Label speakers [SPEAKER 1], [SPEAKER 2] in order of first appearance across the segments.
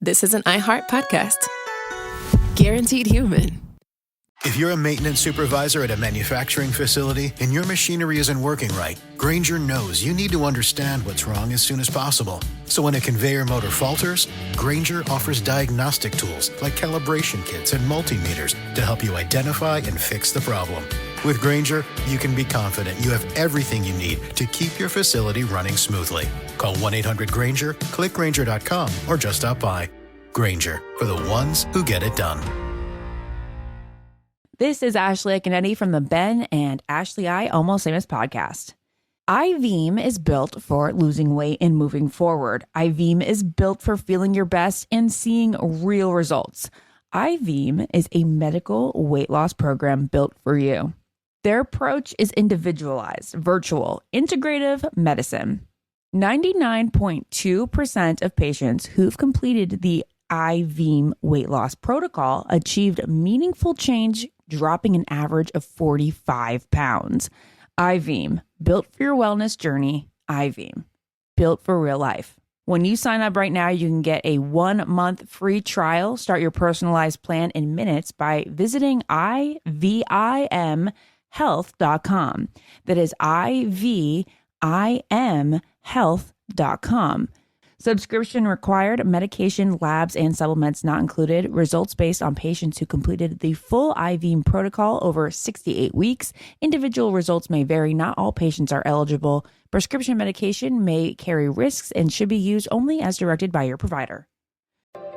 [SPEAKER 1] this is an iHeart podcast. Guaranteed human.
[SPEAKER 2] If you're a maintenance supervisor at a manufacturing facility and your machinery isn't working right, Grainger knows you need to understand what's wrong as soon as possible. So when a conveyor motor falters, Grainger offers diagnostic tools like calibration kits and multimeters to help you identify and fix the problem. With Grainger, you can be confident you have everything you need to keep your facility running smoothly. Call 1-800-GRAINGER, click Grainger.com, or just stop by. Grainger, for the ones who get it done.
[SPEAKER 3] This is Ashley Canetti from the Ben and Ashley I Almost Famous podcast. iVeem is built for losing weight and moving forward. iVeem is built for feeling your best and seeing real results. iVeem is a medical weight loss program built for you. Their approach is individualized, virtual, integrative medicine. 99.2% of patients who've completed the iVeem weight loss protocol achieved meaningful change, dropping an average of 45 pounds. iVeem, built for your wellness journey. iVeem, built for real life. When you sign up right now, you can get a 1-month free trial. Start your personalized plan in minutes by visiting ivimhealth.com. That is ivimhealth.com. Subscription required. Medication, labs, and supplements not included. Results based on patients who completed the full iVeem protocol over 68 weeks. Individual results may vary. Not all patients are eligible. Prescription medication may carry risks and should be used only as directed by your provider.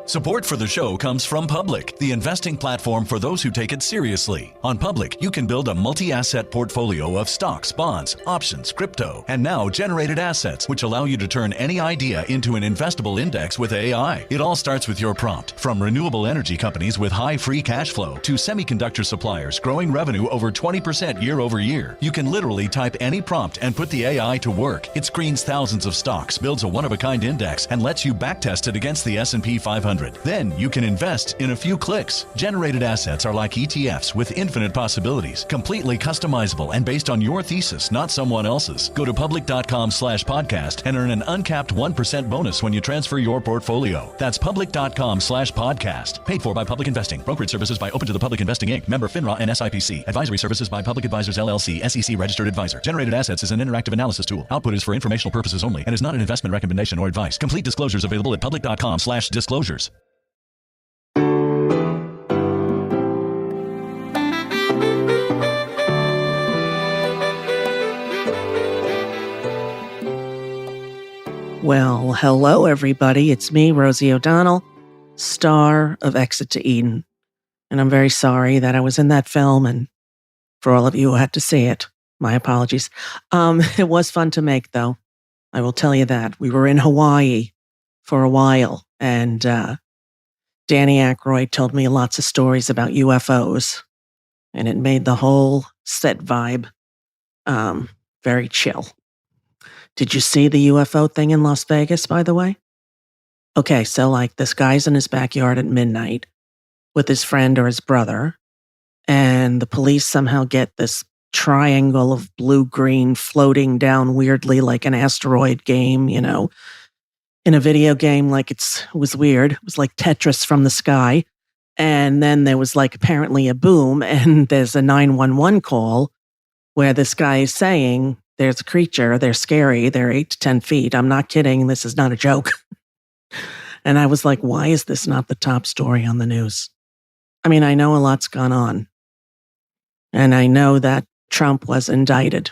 [SPEAKER 4] Support for the show comes from Public, the investing platform for those who take it seriously. On Public, you can build a multi-asset portfolio of stocks, bonds, options, crypto, and now generated assets, which allow you to turn any idea into an investable index with AI. It all starts with your prompt. From renewable energy companies with high free cash flow to semiconductor suppliers growing revenue over 20% year over year, you can literally type any prompt and put the AI to work. It screens thousands of stocks, builds a one-of-a-kind index, and lets you backtest it against the S&P 500. Then you can invest in a few clicks. Generated assets are like ETFs with infinite possibilities, completely customizable and based on your thesis, not someone else's. Go to public.com/podcast and earn an uncapped 1% bonus when you transfer your portfolio. That's public.com/podcast. Paid for by Public Investing. Brokerage services by Open to the Public Investing Inc. Member FINRA and SIPC. Advisory services by Public Advisors LLC, SEC registered advisor. Generated assets is an interactive analysis tool. Output is for informational purposes only and is not an investment recommendation or advice. Complete disclosures available at public.com/disclosures.
[SPEAKER 5] Well, hello, everybody. It's me, Rosie O'Donnell, star of Exit to Eden. And I'm very sorry that I was in that film, and for all of you who had to see it, my apologies. It was fun to make, though. I will tell you that. We were in Hawaii for a while, and Danny Aykroyd told me lots of stories about UFOs, and it made the whole set vibe very chill. Did you see the UFO thing in Las Vegas, by the way? Okay, so like this guy's in his backyard at midnight with his friend or his brother, and the police somehow get this triangle of blue-green floating down weirdly like an asteroid game, you know, in a video game. Like it was weird. It was like Tetris from the sky. And then there was like apparently a boom, and there's a 911 call where this guy is saying, there's a creature, they're scary, they're 8 to 10 feet. I'm not kidding, this is not a joke. And I was like, why is this not the top story on the news? I mean, I know a lot's gone on. And I know that Trump was indicted.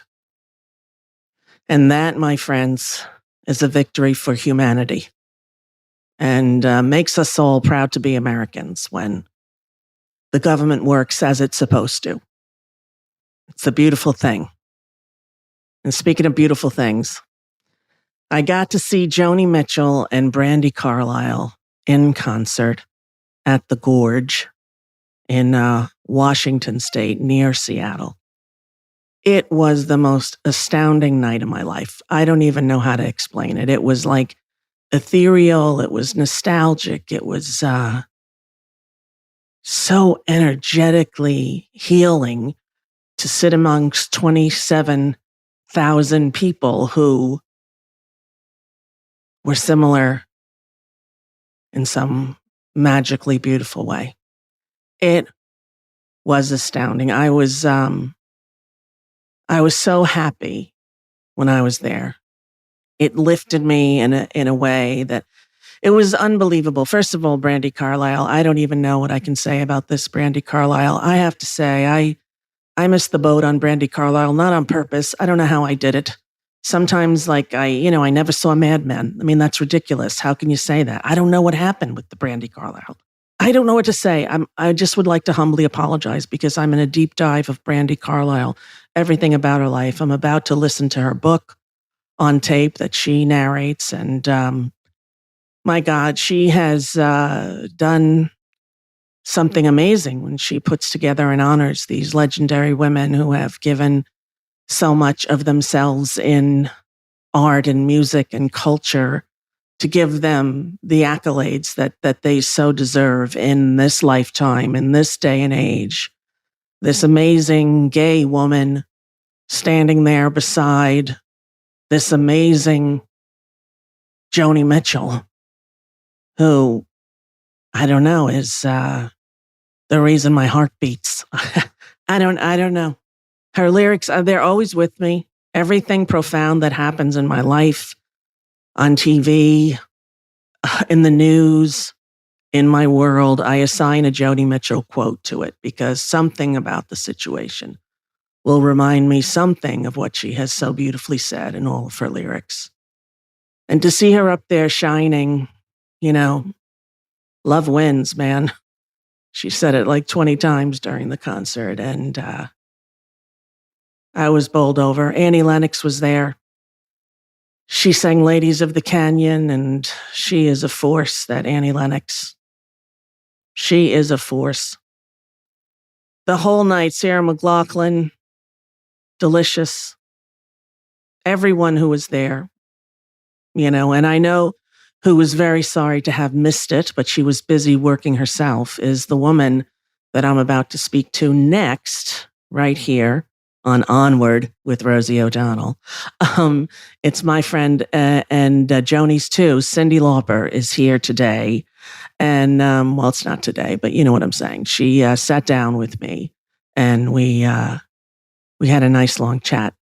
[SPEAKER 5] And that, my friends, is a victory for humanity. And makes us all proud to be Americans when the government works as it's supposed to. It's a beautiful thing. And speaking of beautiful things, I got to see Joni Mitchell and Brandi Carlile in concert at the Gorge in Washington State near Seattle. It was the most astounding night of my life. I don't even know how to explain it. It was like ethereal. It was nostalgic. It was so energetically healing to sit amongst 27,000 people who were similar in some magically beautiful way. It was astounding. I was so happy when I was there. It lifted me in a way that it was unbelievable. First of all, Brandi Carlile, I don't even know what I can say about this Brandi Carlile. I have to say, I missed the boat on Brandi Carlile, not on purpose. I don't know how I did it. Sometimes, I never saw Mad Men. I mean, that's ridiculous. How can you say that? I don't know what happened with the Brandi Carlile. I don't know what to say. I just would like to humbly apologize because I'm in a deep dive of Brandi Carlile, everything about her life. I'm about to listen to her book on tape that she narrates. And my God, she has done something amazing when she puts together and honors these legendary women who have given so much of themselves in art and music and culture, to give them the accolades that they so deserve in this lifetime, in this day and age. This amazing gay woman standing there beside this amazing Joni Mitchell, who, I don't know, is the reason my heart beats. I don't know. Her lyrics, they're always with me. Everything profound that happens in my life, on TV, in the news, in my world, I assign a Joni Mitchell quote to it because something about the situation will remind me something of what she has so beautifully said in all of her lyrics. And to see her up there shining, love wins, man. She said it like 20 times during the concert, and I was bowled over. Annie Lennox was there. She sang Ladies of the Canyon, and she is a force, that Annie Lennox. She is a force. The whole night, Sarah McLachlan, delicious. Everyone who was there, and I know who was very sorry to have missed it, but she was busy working herself, is the woman that I'm about to speak to next, right here on Onward with Rosie O'Donnell. It's my friend and Joni's too. Cyndi Lauper is here today. And, it's not today, but you know what I'm saying. She sat down with me and we had a nice long chat.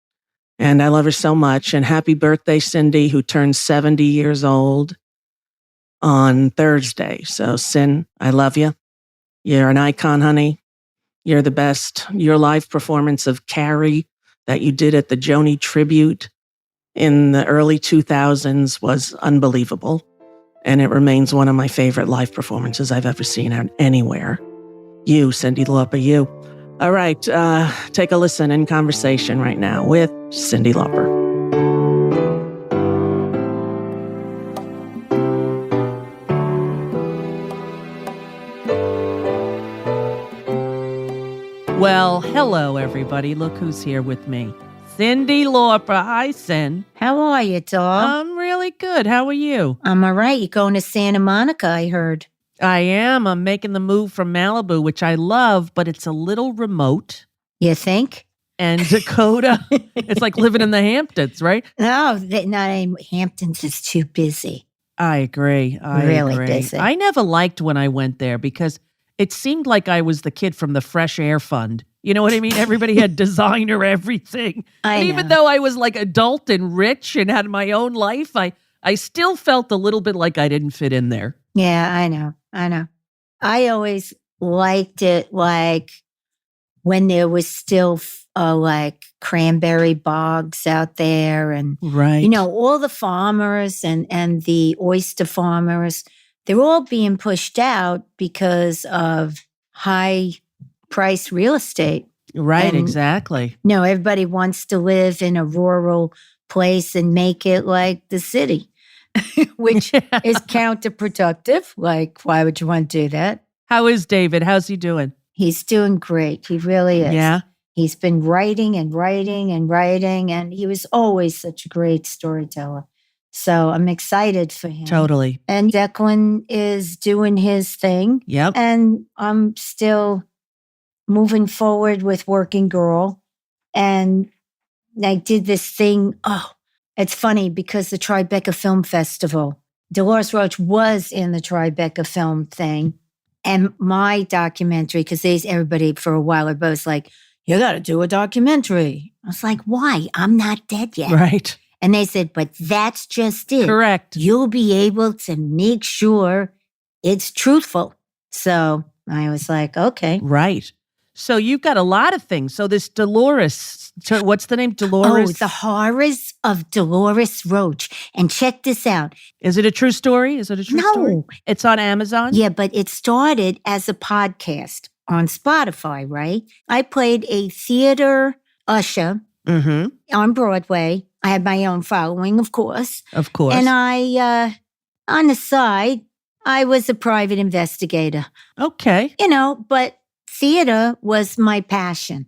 [SPEAKER 5] And I love her so much. And happy birthday, Cyndi, who turned 70 years old on Thursday. So, Cyn, I love you. You're an icon, honey. You're the best. Your live performance of Carrie that you did at the Joni Tribute in the early 2000s was unbelievable. And it remains one of my favorite live performances I've ever seen anywhere. You, Cyndi Lauper, you. All right, take a listen in conversation right now with Cyndi Lauper. Well, hello, everybody. Look who's here with me. Cyndi Lauper. Hi, Cyn.
[SPEAKER 6] How are you, dog?
[SPEAKER 5] I'm really good. How are you?
[SPEAKER 6] I'm all right. You're going to Santa Monica, I heard.
[SPEAKER 5] I am. I'm making the move from Malibu, which I love, but it's a little remote.
[SPEAKER 6] You think?
[SPEAKER 5] And Dakota, it's like living in the Hamptons, right?
[SPEAKER 6] No, not in Hamptons is too busy.
[SPEAKER 5] I agree.
[SPEAKER 6] Really busy.
[SPEAKER 5] I never liked when I went there because it seemed like I was the kid from the Fresh Air Fund. You know what I mean? Everybody had designer everything. And even though I was like adult and rich and had my own life, I still felt a little bit like I didn't fit in there.
[SPEAKER 6] Yeah, I know. I always liked it like when there was still like cranberry bogs out there and,
[SPEAKER 5] right.
[SPEAKER 6] All the farmers and the oyster farmers, they're all being pushed out because of high price real estate.
[SPEAKER 5] Right,
[SPEAKER 6] and,
[SPEAKER 5] exactly.
[SPEAKER 6] Everybody wants to live in a rural place and make it like the city, which is counterproductive. Like, why would you want to do that?
[SPEAKER 5] How is David? How's he doing?
[SPEAKER 6] He's doing great. He really is.
[SPEAKER 5] Yeah.
[SPEAKER 6] He's been writing and writing and writing, and he was always such a great storyteller. So I'm excited for him.
[SPEAKER 5] Totally.
[SPEAKER 6] And Declan is doing his thing.
[SPEAKER 5] Yep.
[SPEAKER 6] And I'm still moving forward with Working Girl. And I did this thing. Oh, it's funny because the Tribeca Film Festival Dolores Roach was in the Tribeca film thing. And my documentary, because everybody for a while are both like, you got to do a documentary. I was like, why? I'm not dead yet.
[SPEAKER 5] Right.
[SPEAKER 6] And they said, but that's just it.
[SPEAKER 5] Correct.
[SPEAKER 6] You'll be able to make sure it's truthful. So I was like, okay.
[SPEAKER 5] Right. So you've got a lot of things. So this Dolores, what's the name? Dolores?
[SPEAKER 6] Oh, The Horrors of Dolores Roach. And check this out.
[SPEAKER 5] Is it a true story? Is it a true story?
[SPEAKER 6] No.
[SPEAKER 5] It's on Amazon?
[SPEAKER 6] Yeah, but it started as a podcast on Spotify, right? I played a theater usher on Broadway. I had my own following, of course.
[SPEAKER 5] Of course.
[SPEAKER 6] And I, on the side, I was a private investigator.
[SPEAKER 5] Okay.
[SPEAKER 6] But theater was my passion.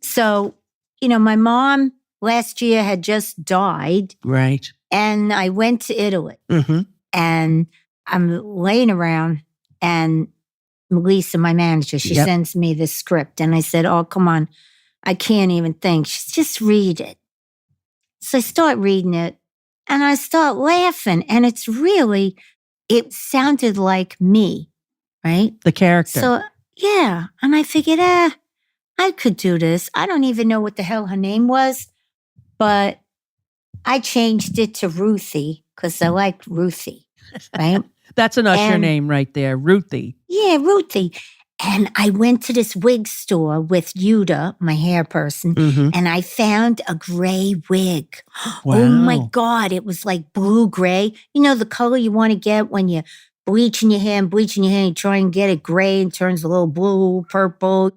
[SPEAKER 6] So, my mom last year had just died.
[SPEAKER 5] Right.
[SPEAKER 6] And I went to Italy. And I'm laying around, and Melissa, my manager, she sends me the script. And I said, oh, come on. I can't even think. She said, just read it. So I start reading it, and I start laughing. And it sounded like me, right?
[SPEAKER 5] The character.
[SPEAKER 6] So, yeah. And I figured, I could do this. I don't even know what the hell her name was, but I changed it to Ruthie because I liked Ruthie, right?
[SPEAKER 5] That's an usher name right there, Ruthie.
[SPEAKER 6] Yeah, Ruthie. And I went to this wig store with Yuda, my hair person, and I found a gray wig.
[SPEAKER 5] Wow.
[SPEAKER 6] Oh my God, it was like blue gray. The color you want to get when you're bleaching your hair, and you try and get it gray and turns a little blue, purple.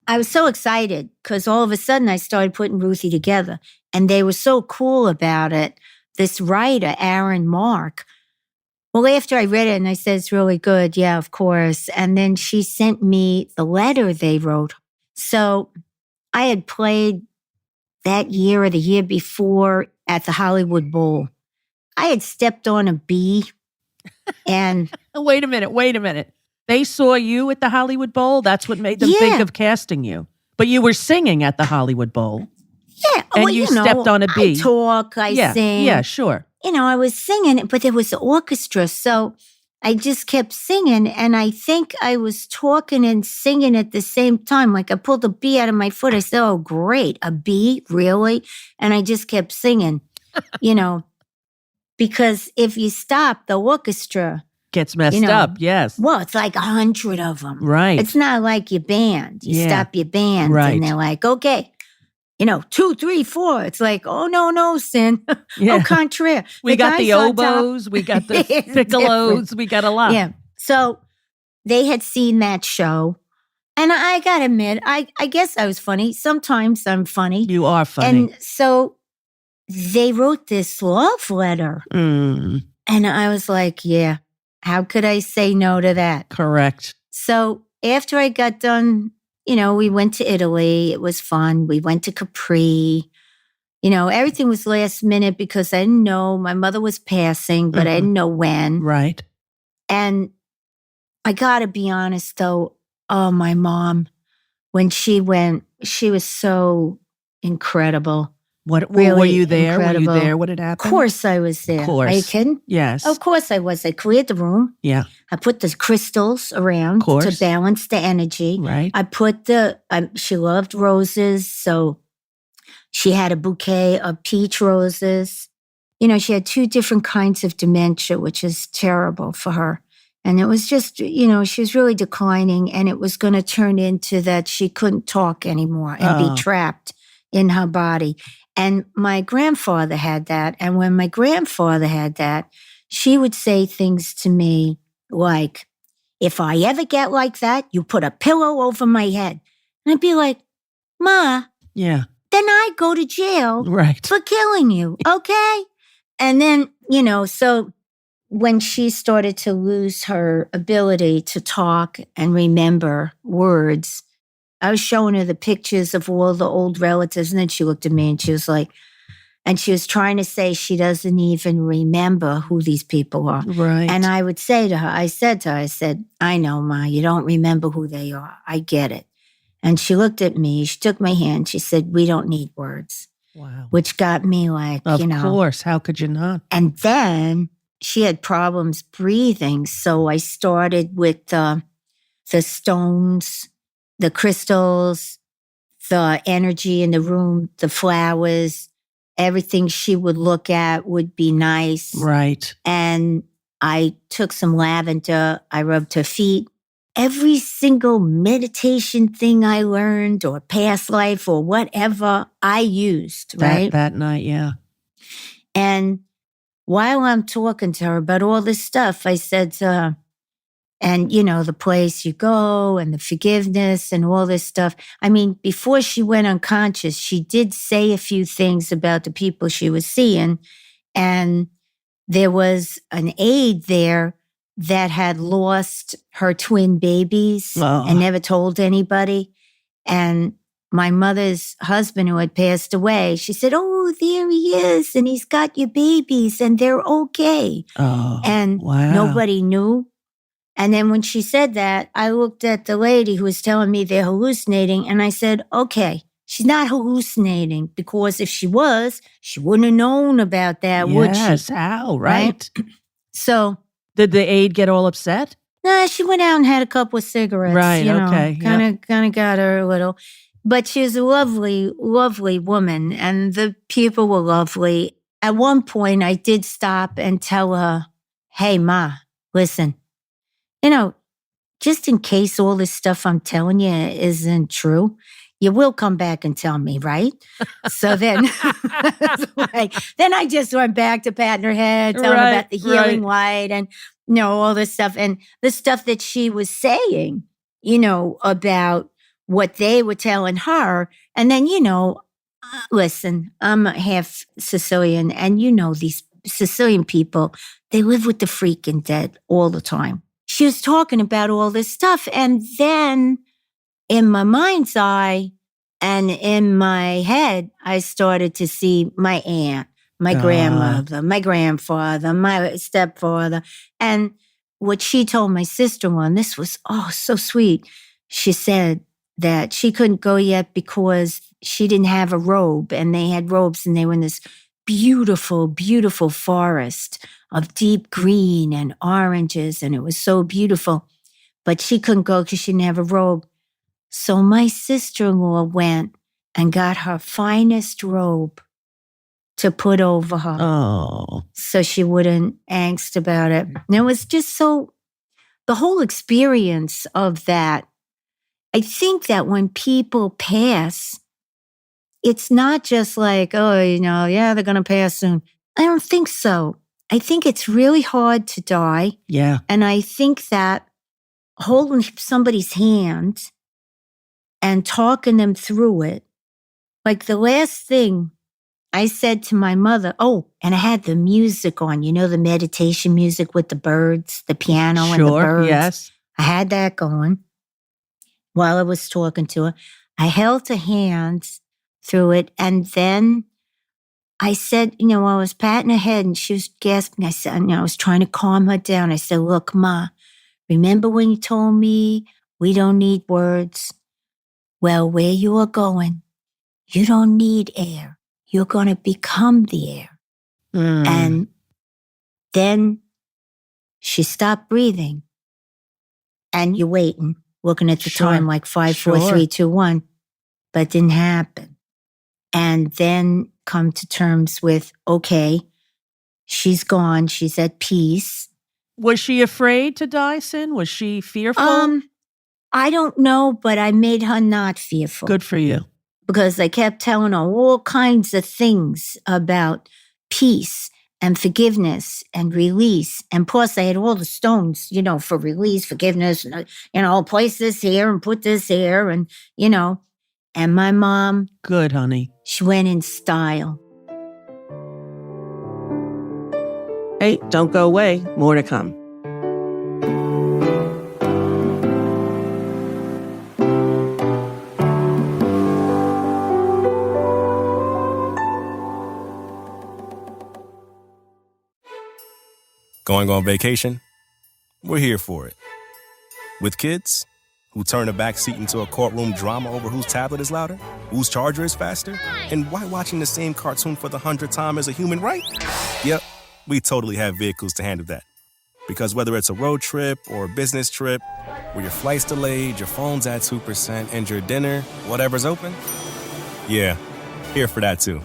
[SPEAKER 6] I was so excited because all of a sudden I started putting Ruthie together, and they were so cool about it. This writer, Aaron Mark, well, after I read it and I said, it's really good. Yeah, of course. And then she sent me the letter they wrote. So I had played that year or the year before at the Hollywood Bowl. I had stepped on a bee and...
[SPEAKER 5] Wait a minute. They saw you at the Hollywood Bowl? That's what made them think of casting you. But you were singing at the Hollywood Bowl.
[SPEAKER 6] Yeah.
[SPEAKER 5] And you stepped on a bee.
[SPEAKER 6] I talk, I sing.
[SPEAKER 5] Yeah, sure.
[SPEAKER 6] I was singing, but there was an orchestra. So I just kept singing. And I think I was talking and singing at the same time. Like I pulled a bee out of my foot. I said, oh, great. A bee? Really? And I just kept singing, because if you stop, the orchestra
[SPEAKER 5] gets messed up. Yes.
[SPEAKER 6] Well, it's like 100 of them.
[SPEAKER 5] Right.
[SPEAKER 6] It's not like your band. You stop your band and they're like, okay. 2, 3, 4. It's like, oh, no, Sin. Au contraire.
[SPEAKER 5] We got the oboes. We got the piccolos. We got a lot.
[SPEAKER 6] Yeah. So they had seen that show. And I got to admit, I guess I was funny. Sometimes I'm funny.
[SPEAKER 5] You are funny.
[SPEAKER 6] And so they wrote this love letter. And I was like, yeah, how could I say no to that?
[SPEAKER 5] Correct.
[SPEAKER 6] So after I got done, we went to Italy. It was fun. We went to Capri. Everything was last minute because I didn't know. My mother was passing, but I didn't know when.
[SPEAKER 5] Right.
[SPEAKER 6] And I got to be honest, though. Oh, my mom, when she went, she was so incredible.
[SPEAKER 5] Really were you there?
[SPEAKER 6] Incredible.
[SPEAKER 5] Were you there? What had happened?
[SPEAKER 6] Of course I was there.
[SPEAKER 5] Of course.
[SPEAKER 6] Are you kidding?
[SPEAKER 5] Yes.
[SPEAKER 6] Of course I was. I cleared the room.
[SPEAKER 5] Yeah.
[SPEAKER 6] I put the crystals around to balance the energy.
[SPEAKER 5] Right.
[SPEAKER 6] I put she loved roses, so she had a bouquet of peach roses. She had 2 different kinds of dementia, which is terrible for her. And it was just, she was really declining, and it was going to turn into that she couldn't talk anymore and be trapped in her body. And my grandfather had that. And when my grandfather had that, she would say things to me like, if I ever get like that, you put a pillow over my head. And I'd be like, Ma,
[SPEAKER 5] yeah,
[SPEAKER 6] then I go to jail for killing you. Okay. And then, so when she started to lose her ability to talk and remember words, I was showing her the pictures of all the old relatives, and then she looked at me and she was like, and she was trying to say she doesn't even remember who these people are.
[SPEAKER 5] Right.
[SPEAKER 6] And I would say to her, I said, I know, Ma, you don't remember who they are. I get it. And she looked at me, she took my hand, she said, we don't need words.
[SPEAKER 5] Wow.
[SPEAKER 6] Which got me like,
[SPEAKER 5] Of course. How could you not?
[SPEAKER 6] And then she had problems breathing. So I started with the stones, the crystals, the energy in the room, the flowers, everything she would look at would be nice.
[SPEAKER 5] Right.
[SPEAKER 6] And I took some lavender, I rubbed her feet. Every single meditation thing I learned or past life or whatever I used, right?
[SPEAKER 5] That night, yeah.
[SPEAKER 6] And while I'm talking to her about all this stuff, I said to her, and the place you go and the forgiveness and all this stuff. I mean, before she went unconscious, she did say a few things about the people she was seeing. And there was an aide there that had lost her twin babies and never told anybody. And my mother's husband, who had passed away, she said, "Oh, there he is. And he's got your babies and they're okay." And nobody knew. And then when she said that, I looked at the lady who was telling me they're hallucinating. And I said, okay, she's not hallucinating, because if she was, she wouldn't have known about that, would she?
[SPEAKER 5] Yes, how, right?
[SPEAKER 6] So.
[SPEAKER 5] Did the aide get all upset?
[SPEAKER 6] Nah, she went out and had a couple of cigarettes.
[SPEAKER 5] Right, okay.
[SPEAKER 6] Kind of got her a little. But she was a lovely, lovely woman. And the people were lovely. At one point, I did stop and tell her, "Hey, Ma, listen. Just in case all this stuff I'm telling you isn't true, you will come back and tell me, right?" So then, then I just went back to patting her head, telling her about the healing light and, all this stuff. And the stuff that she was saying, about what they were telling her. And then, listen, I'm half Sicilian, and these Sicilian people, they live with the freaking dead all the time. She was talking about all this stuff. And then in my mind's eye and in my head, I started to see my aunt, my grandmother, my grandfather, my stepfather. And what she told my sister-in-law, and this was, so sweet. She said that she couldn't go yet because she didn't have a robe, and they had robes, and they were in this beautiful, beautiful forest of deep green and oranges, and it was so beautiful. But she couldn't go because she didn't have a robe. So my sister-in-law went and got her finest robe to put over her.
[SPEAKER 5] Oh.
[SPEAKER 6] So she wouldn't angst about it. And it was just so, the whole experience of that, I think that when people pass, it's not just like, they're going to pass soon. I don't think so. I think it's really hard to die.
[SPEAKER 5] Yeah.
[SPEAKER 6] And I think that holding somebody's hand and talking them through it, like the last thing I said to my mother, and I had the music on, the meditation music with the birds, the piano and the birds.
[SPEAKER 5] Yes.
[SPEAKER 6] I had that going while I was talking to her. I held her hands through it, and then I said, I was patting her head and she was gasping. I said, I was trying to calm her down. I said, "Look, Ma, remember when you told me we don't need words? Well, where you are going, you don't need air. You're going to become the air." And then she stopped breathing. And you're waiting, looking at the time like 5, 4, 3, 2, 1, but it didn't happen. And then come to terms with, okay, she's gone. She's at peace.
[SPEAKER 5] Was she afraid to die, Sin? Was she fearful?
[SPEAKER 6] I don't know, but I made her not fearful.
[SPEAKER 5] Good for you.
[SPEAKER 6] Because I kept telling her all kinds of things about peace and forgiveness and release. And plus I had all the stones, for release, forgiveness, and, place this here and put this here and, And my mom...
[SPEAKER 5] Good, honey.
[SPEAKER 6] She went in style.
[SPEAKER 5] Hey, don't go away. More to come.
[SPEAKER 7] Going on vacation? We're here for it. With kids who turn a backseat into a courtroom drama over whose tablet is louder, whose charger is faster, and why watching the same cartoon for the 100th time is a human right? Yep, we totally have vehicles to handle that. Because whether it's a road trip or a business trip, where your flight's delayed, your phone's at 2%, and your dinner, whatever's open, yeah, here for that too.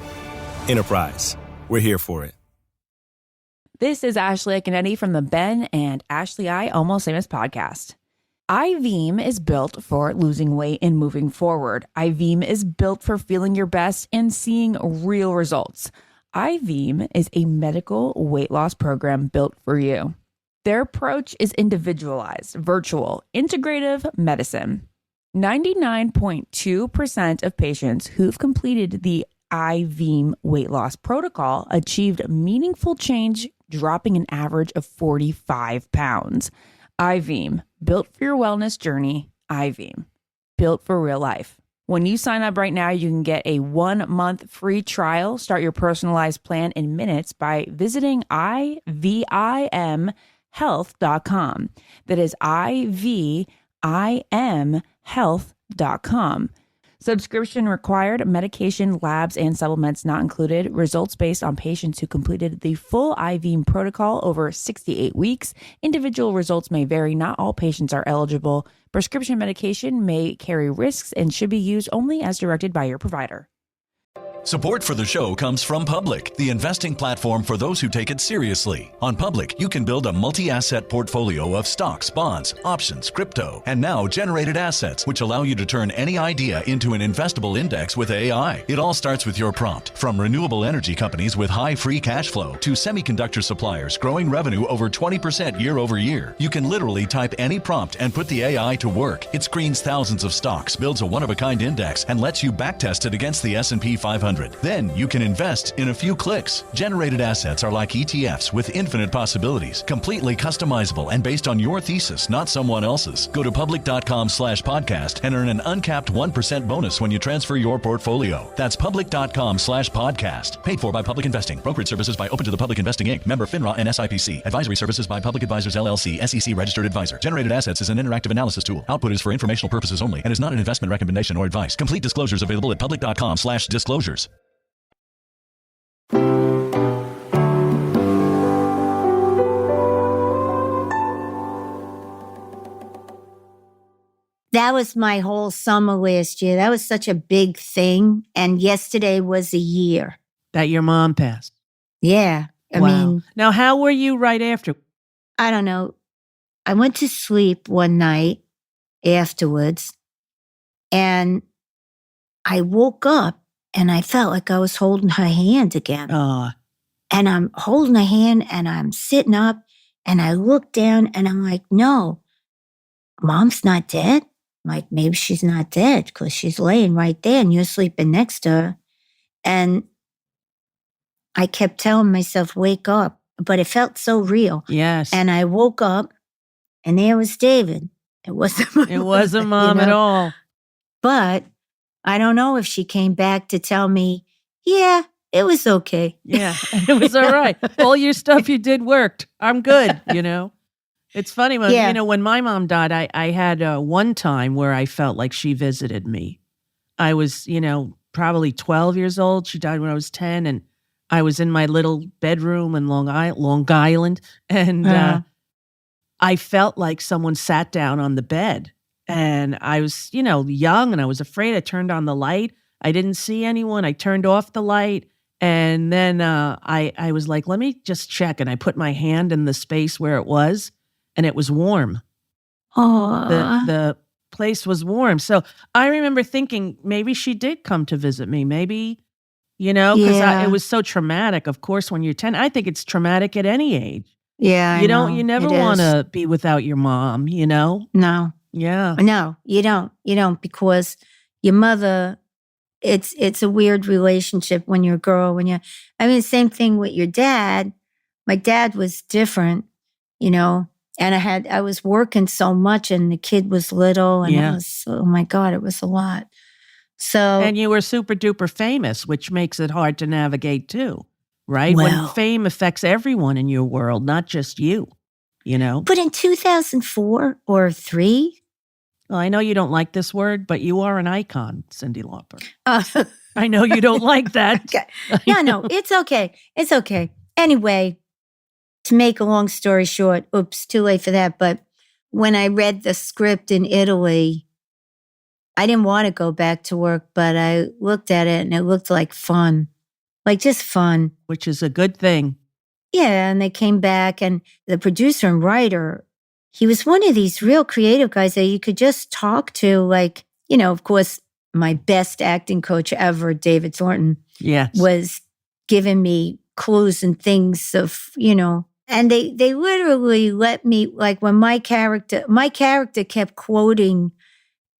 [SPEAKER 7] Enterprise, we're here for it.
[SPEAKER 3] This is Ashley Kennedy from the Ben and Ashley I Almost Famous podcast. iVeem is built for losing weight and moving forward. iVeem is built for feeling your best and seeing real results. iVeem is a medical weight loss program built for you. Their approach is individualized, virtual, integrative medicine. 99.2% of patients who've completed the iVeem weight loss protocol achieved meaningful change, dropping an average of 45 pounds. iVeem, built for your wellness journey. iVeem, built for real life. When you sign up right now, you can get a 1-month free trial. Start your personalized plan in minutes by visiting ivimhealth.com. That is ivimhealth.com. Subscription required. Medication, labs, and supplements not included. Results based on patients who completed the full iVeem protocol over 68 weeks. Individual results may vary. Not all patients are eligible. Prescription medication may carry risks and should be used only as directed by your provider.
[SPEAKER 4] Support for the show comes from Public, the investing platform for those who take it seriously. On Public, you can build a multi-asset portfolio of stocks, bonds, options, crypto, and now generated assets, which allow you to turn any idea into an investable index with AI. It all starts with your prompt. From renewable energy companies with high free cash flow to semiconductor suppliers growing revenue over 20% year over year, you can literally type any prompt and put the AI to work. It screens thousands of stocks, builds a one-of-a-kind index, and lets you backtest it against the S&P 500. Then you can invest in a few clicks. Generated assets are like ETFs with infinite possibilities, completely customizable and based on your thesis, not someone else's. Go to public.com/podcast and earn an uncapped 1% bonus when you transfer your portfolio. That's public.com/podcast. Paid for by Public Investing. Brokerage services by Open to the Public Investing Inc. Member FINRA and SIPC. Advisory services by Public Advisors LLC, SEC registered advisor. Generated assets is an interactive analysis tool. Output is for informational purposes only and is not an investment recommendation or advice. Complete disclosures available at public.com/disclosures.
[SPEAKER 6] That was my whole summer last year. That was such a big thing. And yesterday was a year.
[SPEAKER 5] That your mom passed.
[SPEAKER 6] Yeah. I
[SPEAKER 5] Wow.
[SPEAKER 6] mean,
[SPEAKER 5] Now, how were you right after?
[SPEAKER 6] I don't know. I went to sleep one night afterwards and I woke up and I felt like I was holding her hand again.
[SPEAKER 5] Oh,
[SPEAKER 6] And I'm holding her hand and I'm sitting up and I look down and I'm like, no, Mom's not dead. I'm like, maybe she's not dead because she's laying right there and you're sleeping next to her. And I kept telling myself, wake up. But it felt so real.
[SPEAKER 5] yes.
[SPEAKER 6] And I woke up and there was David. It wasn't my
[SPEAKER 5] It wasn't Mom at all.
[SPEAKER 6] But I don't know if she came back to tell me, yeah, it was okay.
[SPEAKER 5] Yeah, it was all right. All your stuff you did worked. I'm good, It's funny,
[SPEAKER 6] Yeah.
[SPEAKER 5] when my mom died, I had one time where I felt like she visited me. I was, probably 12 years old. She died when I was 10, and I was in my little bedroom in Long Island, and I felt like someone sat down on the bed. And I was, young, and I was afraid. I turned on the light. I didn't see anyone. I turned off the light. And then I was like, let me just check. And I put my hand in the space where it was, and it was warm.
[SPEAKER 6] Oh,
[SPEAKER 5] The place was warm. So I remember thinking maybe she did come to visit me. Maybe, because
[SPEAKER 6] Yeah.
[SPEAKER 5] it was so traumatic. Of course, when you're 10, I think it's traumatic at any age.
[SPEAKER 6] yeah.
[SPEAKER 5] You never want to be without your mom,
[SPEAKER 6] No,
[SPEAKER 5] Yeah.
[SPEAKER 6] no, you don't. You don't because your mother. It's a weird relationship when you're a girl. Same thing with your dad. My dad was different, and I was working so much, and the kid was little, and
[SPEAKER 5] Yeah.
[SPEAKER 6] it was, oh my God, it was a lot. So
[SPEAKER 5] And you were super duper famous, which makes it hard to navigate too, right? When
[SPEAKER 6] Well-
[SPEAKER 5] fame affects everyone in your world, not just you,
[SPEAKER 6] but in 2004 or 3,
[SPEAKER 5] Well, I know you don't like this word, but you are an icon, Cyndi Lauper.
[SPEAKER 6] uh,
[SPEAKER 5] I know you don't like that.
[SPEAKER 6] Okay. No, it's okay. It's okay. Anyway, to make a long story short, oops, too late for that. But when I read the script in Italy, I didn't want to go back to work, but I looked at it and it looked like fun, like just fun.
[SPEAKER 5] Which is a good thing.
[SPEAKER 6] Yeah, and they came back, and the producer and writer, he was one of these real creative guys that you could just talk to. Like, of course, my best acting coach ever, David Thornton, was giving me clues and things of, and they literally let me, like when my character kept quoting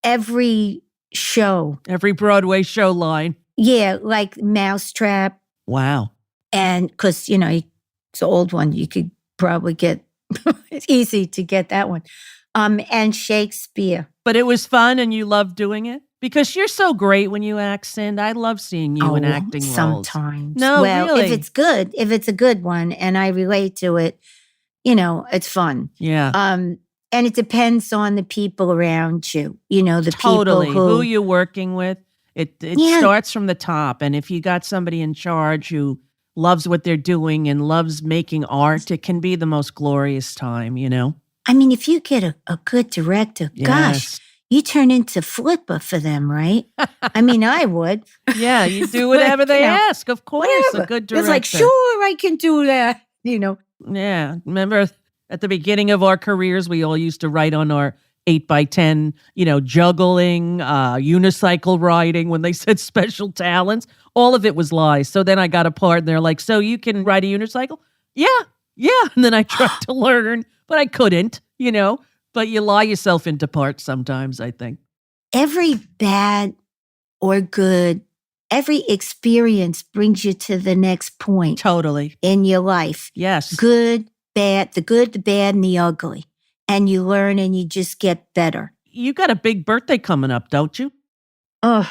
[SPEAKER 6] every show.
[SPEAKER 5] Every Broadway show line.
[SPEAKER 6] Yeah, like Mousetrap.
[SPEAKER 5] Wow.
[SPEAKER 6] And because, it's an old one, you could probably get, it's easy to get that one. And Shakespeare.
[SPEAKER 5] But it was fun and you loved doing it? Because you're so great when you act, Cynd. I love seeing you in acting roles.
[SPEAKER 6] Sometimes.
[SPEAKER 5] No,
[SPEAKER 6] well,
[SPEAKER 5] really.
[SPEAKER 6] if it's a good one and I relate to it, it's fun.
[SPEAKER 5] Yeah.
[SPEAKER 6] And it depends on the people around you, the
[SPEAKER 5] totally.
[SPEAKER 6] people
[SPEAKER 5] who you're working with. It starts from the top. And if you got somebody in charge who loves what they're doing and loves making art, it can be the most glorious time,
[SPEAKER 6] I mean, if you get a good director, gosh, you turn into Flipper for them, right? I mean, I would.
[SPEAKER 5] Yeah, you do whatever they ask, of course.
[SPEAKER 6] Whatever.
[SPEAKER 5] A good director.
[SPEAKER 6] It's like, sure, I can do that,
[SPEAKER 5] Yeah, remember at the beginning of our careers, we all used to write on our 8x10, juggling, unicycle riding, when they said special talents. All of it was lies. So then I got a part and they're like, so you can ride a unicycle? Yeah. And then I tried to learn, but I couldn't, But you lie yourself into parts sometimes, I think.
[SPEAKER 6] Every bad or good, every experience brings you to the next point.
[SPEAKER 5] Totally.
[SPEAKER 6] In your life.
[SPEAKER 5] Yes.
[SPEAKER 6] Good, bad, the good, the bad, and the ugly. And you learn and you just get better.
[SPEAKER 5] You got a big birthday coming up, don't you?
[SPEAKER 6] Oh,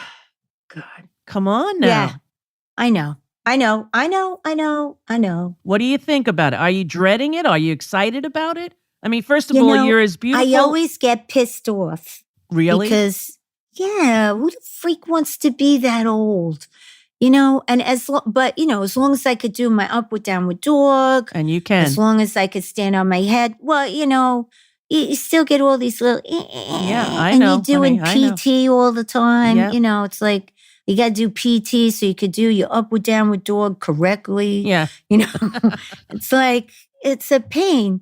[SPEAKER 6] God.
[SPEAKER 5] Come on now.
[SPEAKER 6] Yeah, I know.
[SPEAKER 5] What do you think about it? Are you dreading it? Are you excited about it? I mean, first of all, you're as beautiful.
[SPEAKER 6] I always get pissed off.
[SPEAKER 5] Really?
[SPEAKER 6] Because, who the freak wants to be that old? And as long as I could do my upward downward dog.
[SPEAKER 5] And you can.
[SPEAKER 6] As long as I could stand on my head. Well, you still get all these little.
[SPEAKER 5] Yeah, I know.
[SPEAKER 6] And you're doing PT all the time.
[SPEAKER 5] Yep.
[SPEAKER 6] It's like you got to do PT so you could do your upward downward dog correctly.
[SPEAKER 5] Yeah.
[SPEAKER 6] It's like, it's a pain.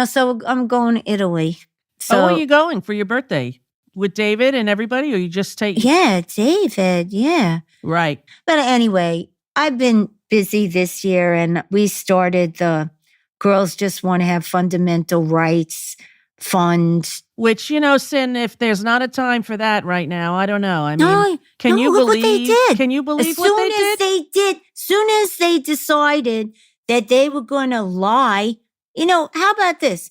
[SPEAKER 6] So I'm going to Italy. So
[SPEAKER 5] where are you going for your birthday? With David and everybody, or you just take?
[SPEAKER 6] Yeah, David. Yeah.
[SPEAKER 5] Right.
[SPEAKER 6] But anyway, I've been busy this year and we started the Girls Just Want to Have Fundamental Rights Fund.
[SPEAKER 5] Which, Cynd, if there's not a time for that right now, I don't know. I mean,
[SPEAKER 6] can you
[SPEAKER 5] believe
[SPEAKER 6] what they did?
[SPEAKER 5] Can you believe what they did?
[SPEAKER 6] Soon as they decided that they were going to lie, how about this?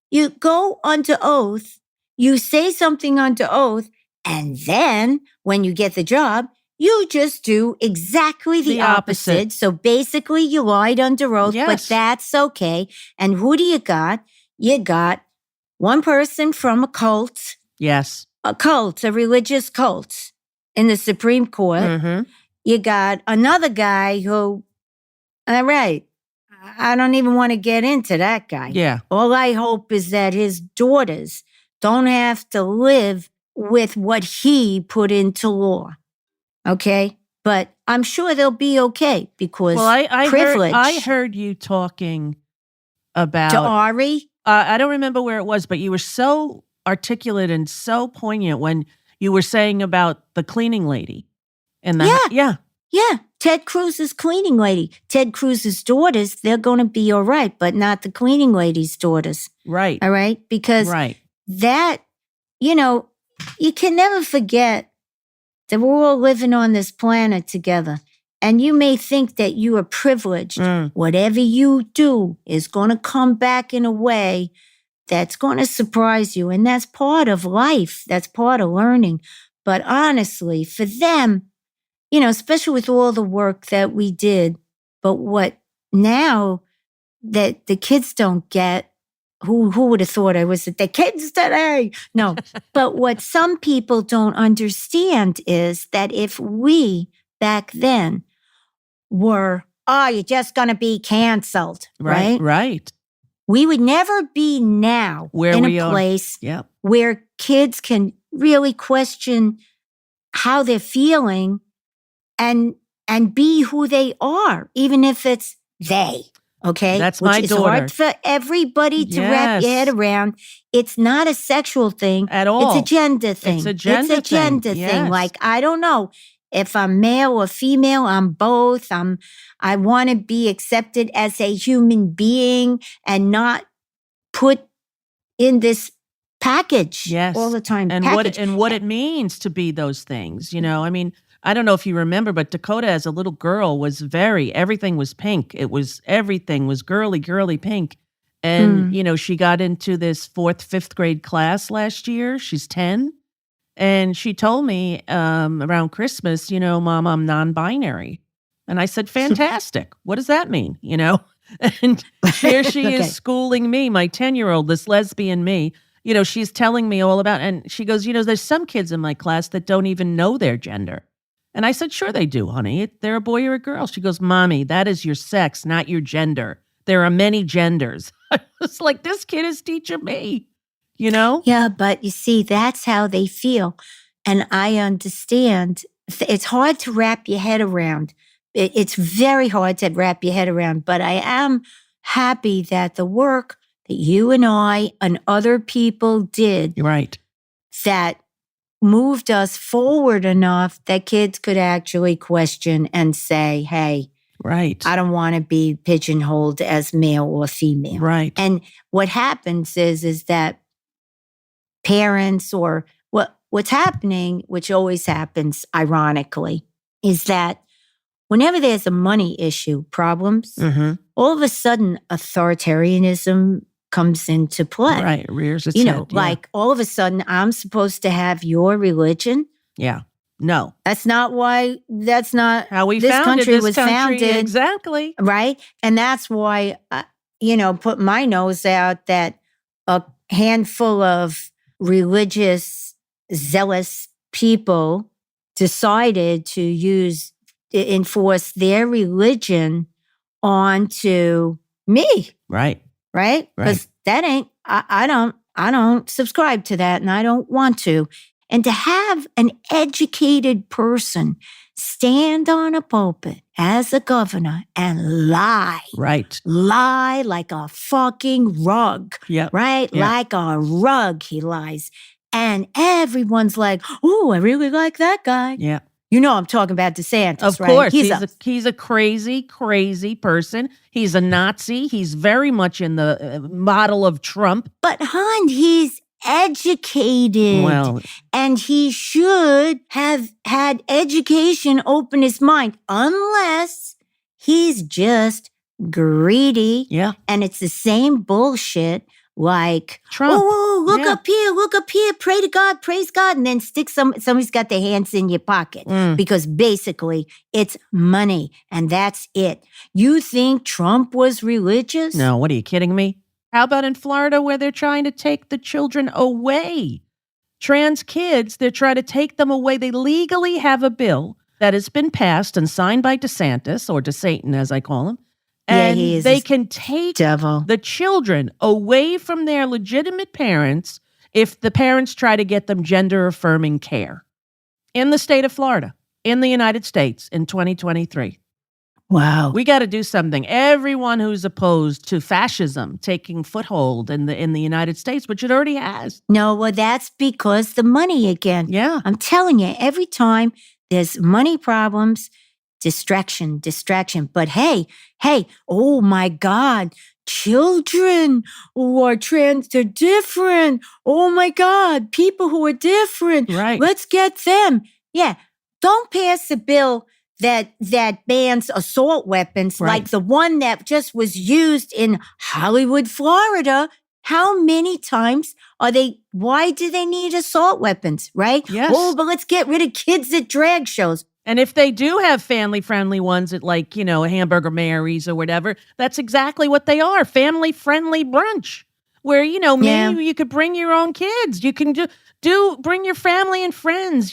[SPEAKER 6] You go onto oath, you say something onto oath, and then when you get the job, you just do exactly the opposite. So basically you lied under oath, but that's okay. And who do you got? You got one person from a cult.
[SPEAKER 5] Yes.
[SPEAKER 6] A religious cult in the Supreme Court.
[SPEAKER 5] Mm-hmm.
[SPEAKER 6] You got another guy who, all right, I don't even want to get into that guy.
[SPEAKER 5] Yeah.
[SPEAKER 6] All I hope is that his daughters don't have to live with what he put into law. Okay? But I'm sure they'll be okay because privilege.
[SPEAKER 5] I heard you talking about...
[SPEAKER 6] To Ari?
[SPEAKER 5] I don't remember where it was, but you were so articulate and so poignant when you were saying about the cleaning lady.
[SPEAKER 6] Yeah. Ted Cruz's cleaning lady. Ted Cruz's daughters, they're going to be all right, but not the cleaning lady's daughters.
[SPEAKER 5] Right.
[SPEAKER 6] All right? Because that, you can never forget that we're all living on this planet together. And you may think that you are privileged. Whatever you do is going to come back in a way that's going to surprise you. And that's part of life. That's part of learning. But honestly, for them, especially with all the work that we did, but what now that the kids don't get, who would have thought I was the kids today? No, but what some people don't understand is that if we back then were, you're just going to be canceled, right?
[SPEAKER 5] Right.
[SPEAKER 6] we would never be now
[SPEAKER 5] Where
[SPEAKER 6] in
[SPEAKER 5] we
[SPEAKER 6] a
[SPEAKER 5] are.
[SPEAKER 6] place
[SPEAKER 5] Yep.
[SPEAKER 6] where kids can really question how they're feeling and be who they are, even if it's they. Okay.
[SPEAKER 5] That's
[SPEAKER 6] Which
[SPEAKER 5] my
[SPEAKER 6] is
[SPEAKER 5] daughter.
[SPEAKER 6] hard for everybody to wrap your head
[SPEAKER 5] Yes.
[SPEAKER 6] around. It's not a sexual thing
[SPEAKER 5] At all.
[SPEAKER 6] It's a gender thing.
[SPEAKER 5] It's a gender thing. Yes.
[SPEAKER 6] Like, I don't know if I'm male or female. I'm both. I want to be accepted as a human being and not put in this package
[SPEAKER 5] Yes.
[SPEAKER 6] all the time.
[SPEAKER 5] And what it means to be those things, you know. I mean, I don't know if you remember, but Dakota as a little girl was everything was pink. Everything was girly pink. And, you know, she got into this 4th, 5th grade class last year. She's 10. And she told me around Christmas, you know, Mom, I'm non-binary. And I said, fantastic. What does that mean? You know? And here she
[SPEAKER 6] Okay.
[SPEAKER 5] is schooling me, my 10-year-old, this lesbian me. You know, she's telling me all about, and she goes, you know, there's some kids in my class that don't even know their gender. And I said, sure they do, honey. They're a boy or a girl. She goes, Mommy, that is your sex, not your gender. There are many genders. I was like, this kid is teaching me, you know?
[SPEAKER 6] Yeah, but you see, that's how they feel. And I understand. It's hard to wrap your head around. It's very hard to wrap your head around. But I am happy that the work that you and I and other people did
[SPEAKER 5] You're right.
[SPEAKER 6] that moved us forward enough that kids could actually question and say, hey,
[SPEAKER 5] Right.
[SPEAKER 6] I don't want to be pigeonholed as male or female.
[SPEAKER 5] Right.
[SPEAKER 6] And what happens is that parents or what's happening, which always happens ironically, is that whenever there's a money issue, problems, all of a sudden authoritarianism comes into play.
[SPEAKER 5] Right. Rears its
[SPEAKER 6] You
[SPEAKER 5] head.
[SPEAKER 6] know,
[SPEAKER 5] Yeah.
[SPEAKER 6] like all of a sudden I'm supposed to have your religion.
[SPEAKER 5] Yeah. No.
[SPEAKER 6] That's not
[SPEAKER 5] How we
[SPEAKER 6] this
[SPEAKER 5] founded
[SPEAKER 6] country
[SPEAKER 5] this
[SPEAKER 6] was
[SPEAKER 5] country.
[SPEAKER 6] founded.
[SPEAKER 5] Exactly.
[SPEAKER 6] Right. And that's why, put my nose out that a handful of religious, zealous people decided to enforce their religion onto me.
[SPEAKER 5] Right.
[SPEAKER 6] Right. Because that ain't, I don't subscribe to that and I don't want to. And to have an educated person stand on a pulpit as a governor and lie like a fucking rug,
[SPEAKER 5] Yep.
[SPEAKER 6] right?
[SPEAKER 5] Yeah.
[SPEAKER 6] Like a rug, he lies. And everyone's like, oh, I really like that guy.
[SPEAKER 5] Yeah.
[SPEAKER 6] You know I'm talking about DeSantis,
[SPEAKER 5] Of
[SPEAKER 6] right?
[SPEAKER 5] course. He's a crazy, crazy person. He's a Nazi. He's very much in the model of Trump.
[SPEAKER 6] But, hon, he's educated.
[SPEAKER 5] Well,
[SPEAKER 6] and he should have had education open his mind, unless he's just greedy.
[SPEAKER 5] yeah.
[SPEAKER 6] And it's the same bullshit like
[SPEAKER 5] Trump.
[SPEAKER 6] Oh, look
[SPEAKER 5] Yeah.
[SPEAKER 6] up here, pray to God, praise God, and then somebody's got their hands in your pocket because basically it's money and that's it. You think Trump was religious?
[SPEAKER 5] No, what are you kidding me? How about in Florida where they're trying to take the children away? Trans kids, they're trying to take them away. They legally have a bill that has been passed and signed by DeSantis, or DeSatan as I call him. And
[SPEAKER 6] he is
[SPEAKER 5] they
[SPEAKER 6] a
[SPEAKER 5] can take
[SPEAKER 6] devil.
[SPEAKER 5] the children away from their legitimate parents if the parents try to get them gender-affirming care. In the state of Florida, in the United States, in 2023.
[SPEAKER 6] Wow.
[SPEAKER 5] We got to do something. Everyone who's opposed to fascism taking foothold in the United States, which it already has.
[SPEAKER 6] No, well, that's because the money again.
[SPEAKER 5] Yeah.
[SPEAKER 6] I'm telling you, every time there's money problems, distraction. But hey, oh my God, children who are trans, they're different. Oh my God, people who are different.
[SPEAKER 5] Right.
[SPEAKER 6] Let's get them. Yeah. Don't pass a bill that bans assault weapons like the one that just was used in Hollywood, Florida. How many times why do they need assault weapons, right?
[SPEAKER 5] Yes.
[SPEAKER 6] Oh, but let's get rid of kids at drag shows.
[SPEAKER 5] And if they do have family-friendly ones at like, a Hamburger Mary's or whatever, that's exactly what they are. Family-friendly brunch where, maybe you could bring your own kids. You can bring your family and friends.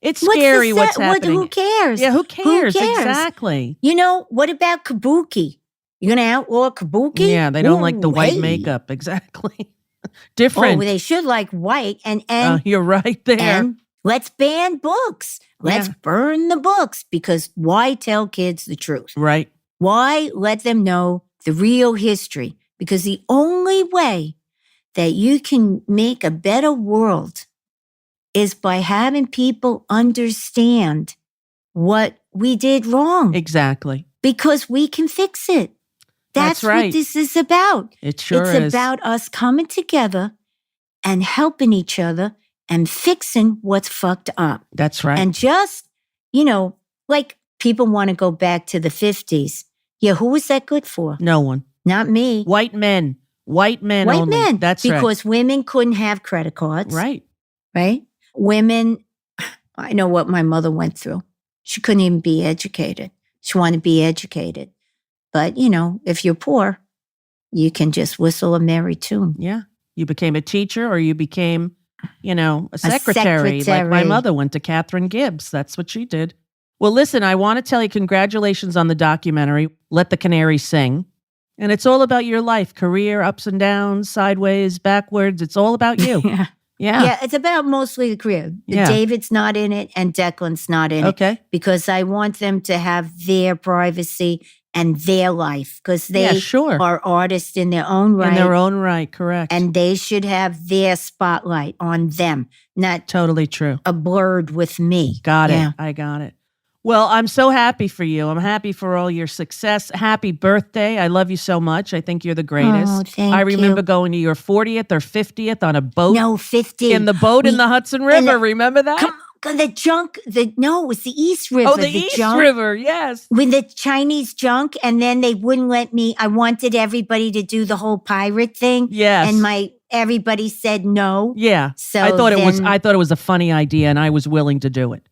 [SPEAKER 5] It's scary what's happening.
[SPEAKER 6] Who cares?
[SPEAKER 5] Yeah, who cares? Exactly.
[SPEAKER 6] What about kabuki? You're going to outlaw kabuki?
[SPEAKER 5] Yeah, they don't like the white
[SPEAKER 6] hey.
[SPEAKER 5] makeup. Exactly. Different.
[SPEAKER 6] Oh, they should like white. And
[SPEAKER 5] you're right there.
[SPEAKER 6] And let's ban books. Let's burn the books, because why tell kids the truth?
[SPEAKER 5] Right.
[SPEAKER 6] Why let them know the real history? Because the only way that you can make a better world is by having people understand what we did wrong.
[SPEAKER 5] Exactly.
[SPEAKER 6] Because we can fix it. That's
[SPEAKER 5] right.
[SPEAKER 6] what this is about.
[SPEAKER 5] It sure is.
[SPEAKER 6] It's about us coming together and helping each other and fixing what's fucked up.
[SPEAKER 5] That's right.
[SPEAKER 6] And just, like people want to go back to the 50s. Yeah, who was that good for?
[SPEAKER 5] No one.
[SPEAKER 6] Not me.
[SPEAKER 5] White men. White men
[SPEAKER 6] White
[SPEAKER 5] only.
[SPEAKER 6] men.
[SPEAKER 5] That's right.
[SPEAKER 6] Because women couldn't have credit cards.
[SPEAKER 5] Right.
[SPEAKER 6] Right? Women, I know what my mother went through. She couldn't even be educated. She wanted to be educated. But, if you're poor, you can just whistle a merry tune.
[SPEAKER 5] Yeah. You became a teacher, or you became, a secretary. Like my mother went to Catherine Gibbs. That's what she did. Well, listen, I want to tell you congratulations on the documentary, Let the Canary Sing. And it's all about your life, career, ups and downs, sideways, backwards. It's all about you.
[SPEAKER 6] Yeah, it's about mostly the career. David's not in it and Declan's not in it. Because I want them to have their privacy and their life, because they are artists in their own right.
[SPEAKER 5] In their own right, correct.
[SPEAKER 6] And they should have their spotlight on them, not
[SPEAKER 5] totally true.
[SPEAKER 6] A blurred with me.
[SPEAKER 5] Got it. I got it. Well, I'm so happy for you. I'm happy for all your success. Happy birthday. I love you so much. I think you're the greatest.
[SPEAKER 6] Oh, thank
[SPEAKER 5] I remember
[SPEAKER 6] you.
[SPEAKER 5] going to your 40th or 50th on a boat.
[SPEAKER 6] No, 50.
[SPEAKER 5] In the boat in the Hudson River. Remember that?
[SPEAKER 6] Come on, the junk. It was the East River.
[SPEAKER 5] Oh, the East River, yes.
[SPEAKER 6] With the Chinese junk, and then they wouldn't let me. I wanted everybody to do the whole pirate thing.
[SPEAKER 5] Yes.
[SPEAKER 6] And everybody said no.
[SPEAKER 5] Yeah.
[SPEAKER 6] So
[SPEAKER 5] I thought it was a funny idea, and I was willing to do it.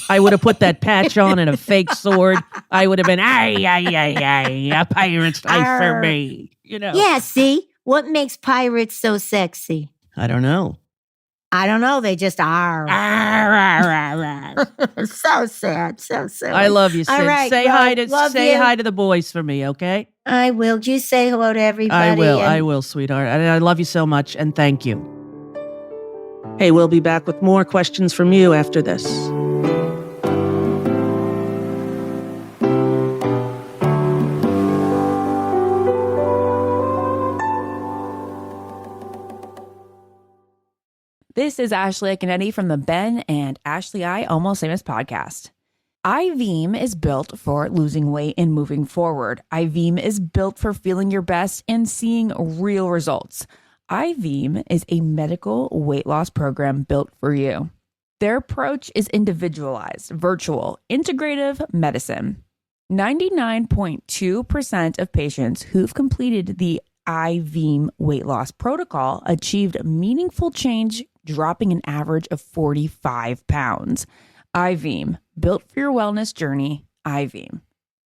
[SPEAKER 5] I would have put that patch on and a fake sword. I would have been, a pirate's life for me.
[SPEAKER 6] Yeah, see? What makes pirates so sexy?
[SPEAKER 5] I don't know.
[SPEAKER 6] They just are. So sad, so silly.
[SPEAKER 5] I love you, Sid.
[SPEAKER 6] All right,
[SPEAKER 5] say hi to the boys for me, okay?
[SPEAKER 6] I will. You say hello to everybody.
[SPEAKER 5] I will, sweetheart. I love you so much, and thank you. Hey, we'll be back with more questions from you after this.
[SPEAKER 3] This is Ashley Kennedy from the Ben and Ashley I Almost Famous podcast. iVeem is built for losing weight and moving forward. iVeem is built for feeling your best and seeing real results. iVeem is a medical weight loss program built for you. Their approach is individualized, virtual, integrative medicine. 99.2% of patients who've completed the iVeem weight loss protocol achieved meaningful change, dropping an average of 45 pounds. iVeem, built for your wellness journey. iVeem,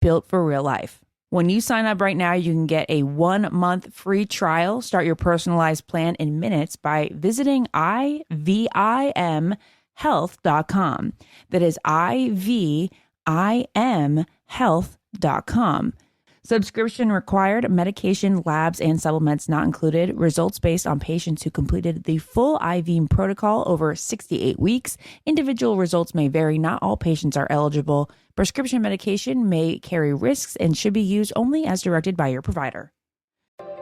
[SPEAKER 3] built for real life. When you sign up right now, you can get a 1-month free trial. Start your personalized plan in minutes by visiting ivimhealth.com. That is ivimhealth.com. Subscription required. Medication, labs, and supplements not included. Results based on patients who completed the full iVeem protocol over 68 weeks. Individual results may vary. Not all patients are eligible. Prescription medication may carry risks and should be used only as directed by your provider.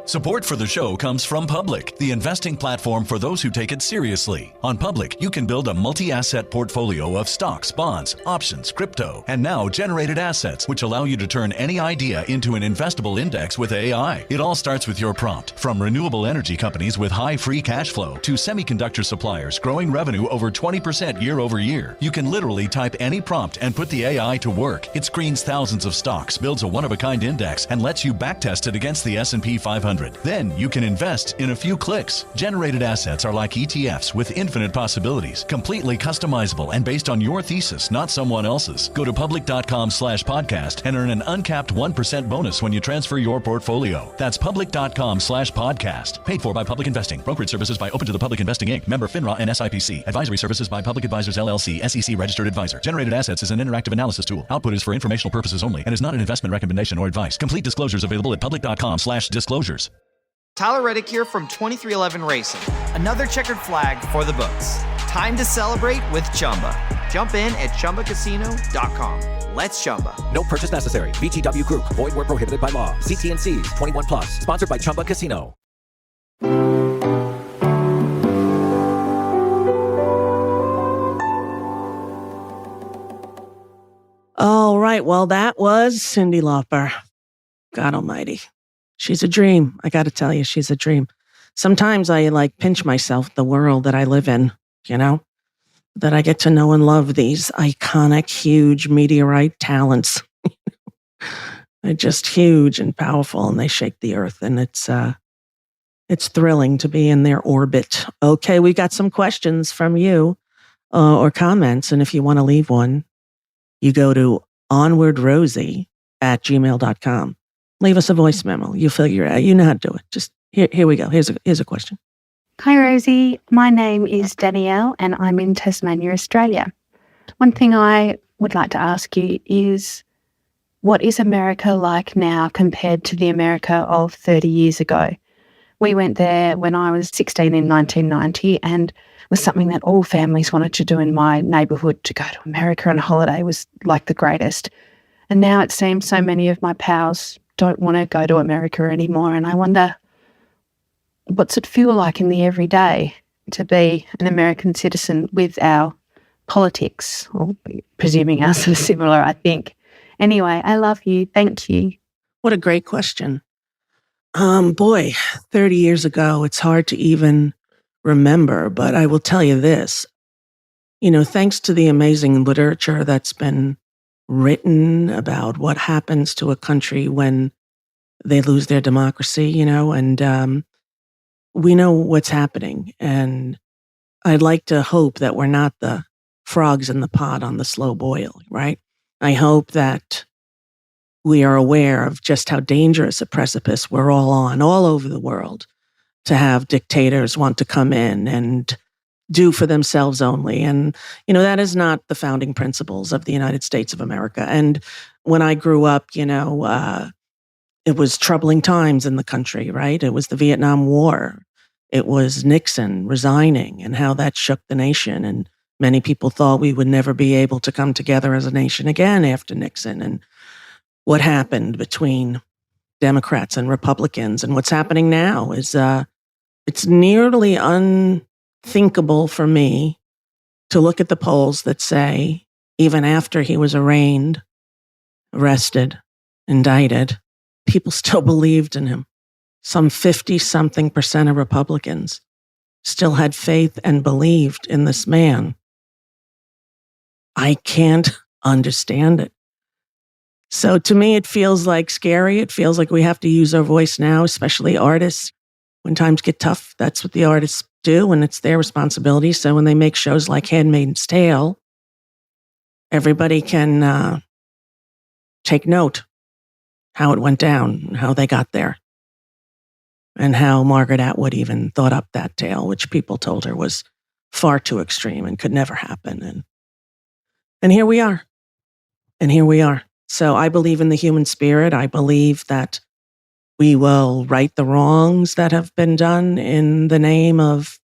[SPEAKER 4] Support for the show comes from Public, the investing platform for those who take it seriously. On Public, you can build a multi-asset portfolio of stocks, bonds, options, crypto, and now generated assets, which allow you to turn any idea into an investable index with AI. It all starts with your prompt. From renewable energy companies with high free cash flow to semiconductor suppliers growing revenue over 20% year over year, you can literally type any prompt and put the AI to work. It screens thousands of stocks, builds a one-of-a-kind index, and lets you backtest it against the S&P 500. 100. Then you can invest in a few clicks. Generated assets are like ETFs with infinite possibilities, completely customizable and based on your thesis, not someone else's. Go to public.com/podcast and earn an uncapped 1% bonus when you transfer your portfolio. That's public.com/podcast. Paid for by Public Investing. Brokerage services by Open to the Public Investing Inc. Member FINRA and SIPC. Advisory services by Public Advisors LLC, SEC registered advisor. Generated assets is an interactive analysis tool. Output is for informational purposes only and is not an investment recommendation or advice. Complete disclosures available at public.com/disclosures.
[SPEAKER 8] Tyler Reddick here from 2311 Racing. Another checkered flag for the books. Time to celebrate with Chumba. Jump in at ChumbaCasino.com. Let's Chumba.
[SPEAKER 9] No purchase necessary. VGW Group. Void where prohibited by law. See T&Cs. 21 plus. Sponsored by Chumba Casino.
[SPEAKER 5] All right. Well, that was Cyndi Lauper. God almighty. She's a dream. I got to tell you, she's a dream. Sometimes I pinch myself, the world that I live in, that I get to know and love these iconic, huge meteorite talents. They're just huge and powerful, and they shake the earth, and it's thrilling to be in their orbit. Okay, we got some questions from you or comments, and if you want to leave one, you go to onwardrosie@gmail.com. Leave us a voice memo. You figure it out. You know how to do it. Just here we go. Here's a question.
[SPEAKER 10] Hi, Rosie. My name is Danielle, and I'm in Tasmania, Australia. One thing I would like to ask you is, what is America like now compared to the America of 30 years ago? We went there when I was 16 in 1990, and it was something that all families wanted to do in my neighbourhood. To go to America on a holiday was like the greatest. And now it seems so many of my pals don't want to go to America anymore, and I wonder, what's it feel like in the everyday to be an American citizen with our politics, or presuming ours are similar, I think. Anyway, I love you. Thank you.
[SPEAKER 5] What a great question. Boy, 30 years ago, it's hard to even remember, but I will tell you this. Thanks to the amazing literature that's been written about what happens to a country when they lose their democracy, and we know what's happening. And I'd like to hope that we're not the frogs in the pot on the slow boil, right? I hope that we are aware of just how dangerous a precipice we're all on, all over the world, to have dictators want to come in and do for themselves only. And, that is not the founding principles of the United States of America. And when I grew up, it was troubling times in the country, right? It was the Vietnam War. It was Nixon resigning and how that shook the nation. And many people thought we would never be able to come together as a nation again after Nixon. And what happened between Democrats and Republicans and what's happening now is it's nearly unthinkable for me to look at the polls that say, even after he was arraigned, arrested, indicted, people still believed in him. Some 50-something% of Republicans still had faith and believed in this man. I can't understand it. So to me, it feels like scary. It feels like we have to use our voice now, especially artists. When times get tough, that's what the artists do, and it's their responsibility. So when they make shows like Handmaid's Tale, everybody can take note how it went down, how they got there, and how Margaret Atwood even thought up that tale, which people told her was far too extreme and could never happen. And here we are. And here we are. So I believe in the human spirit. I believe that we will right the wrongs that have been done in the name of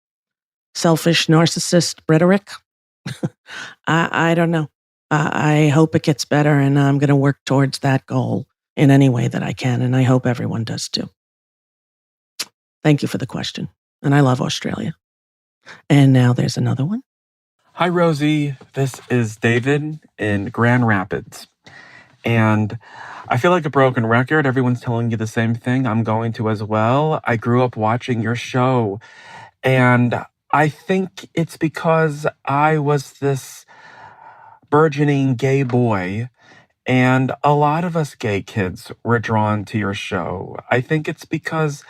[SPEAKER 5] selfish narcissist rhetoric. I don't know. I hope it gets better, and I'm going to work towards that goal in any way that I can, and I hope everyone does too. Thank you for the question, and I love Australia. And now there's another one.
[SPEAKER 11] Hi, Rosie. This is David in Grand Rapids. And I feel like a broken record. Everyone's telling you the same thing. I'm going to as well. I grew up watching your show, and I think it's because I was this burgeoning gay boy, And a lot of us gay kids were drawn to your show. I think it's because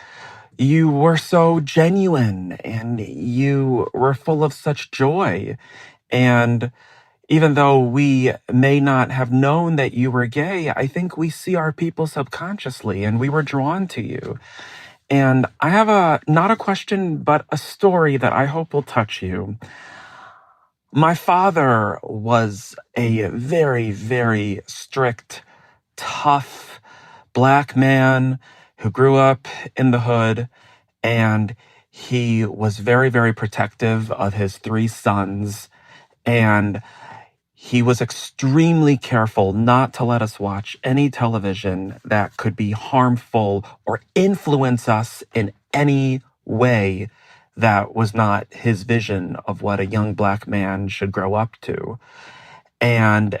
[SPEAKER 11] you were so genuine and you were full of such joy. And even though we may not have known that you were gay, I think we see our people subconsciously and we were drawn to you. And I have not a question, but a story that I hope will touch you. My father was a very, very strict, tough Black man who grew up in the hood, and he was very, very protective of his 3 sons, and he was extremely careful not to let us watch any television that could be harmful or influence us in any way that was not his vision of what a young Black man should grow up to. And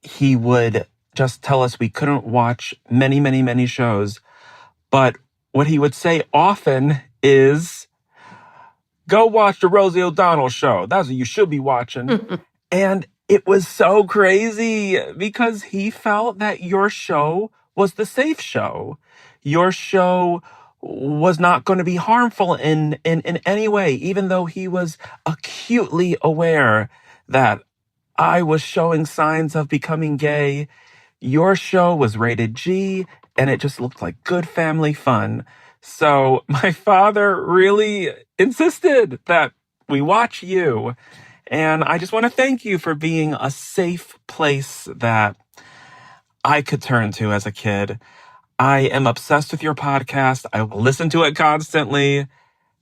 [SPEAKER 11] he would just tell us we couldn't watch many, many, many shows. But what he would say often is, go watch the Rosie O'Donnell show. That's what you should be watching. And it was so crazy because he felt that your show was the safe show. Your show was not going to be harmful in any way, even though he was acutely aware that I was showing signs of becoming gay. Your show was rated G, and it just looked like good family fun. So my father really insisted that we watch you. And I just want to thank you for being a safe place that I could turn to as a kid. I am obsessed with your podcast. I will listen to it constantly.